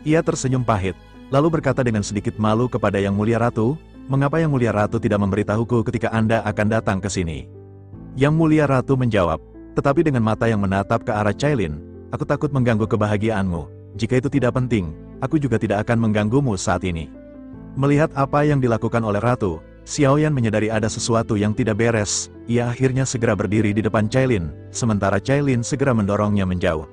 Ia tersenyum pahit, lalu berkata dengan sedikit malu kepada Yang Mulia Ratu, "Mengapa Yang Mulia Ratu tidak memberitahuku ketika Anda akan datang ke sini?" Yang Mulia Ratu menjawab, tetapi dengan mata yang menatap ke arah Cailin, "Aku takut mengganggu kebahagiaanmu. Jika itu tidak penting, aku juga tidak akan mengganggumu saat ini." Melihat apa yang dilakukan oleh Ratu, Xiao Yan menyadari ada sesuatu yang tidak beres. Ia akhirnya segera berdiri di depan Cailin, sementara Cailin segera mendorongnya menjauh.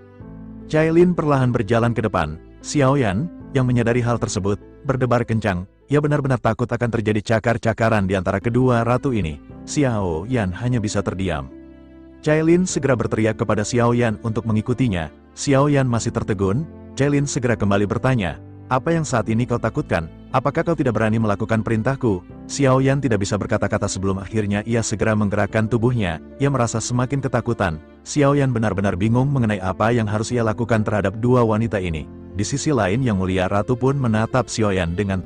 Cailin perlahan berjalan ke depan. Xiao Yan, yang menyadari hal tersebut, berdebar kencang. Ia benar-benar takut akan terjadi cakar-cakaran di antara kedua ratu ini. Xiao Yan hanya bisa terdiam. Cailin segera berteriak kepada Xiao Yan untuk mengikutinya. Xiao Yan masih tertegun. Cailin segera kembali bertanya, "Apa yang saat ini kau takutkan? Apakah kau tidak berani melakukan perintahku?" Xiao Yan tidak bisa berkata-kata sebelum akhirnya ia segera menggerakkan tubuhnya. Ia merasa semakin ketakutan. Xiao Yan benar-benar bingung mengenai apa yang harus ia lakukan terhadap dua wanita ini. Di sisi lain Yang Mulia Ratu pun menatap Xiao Yan dengan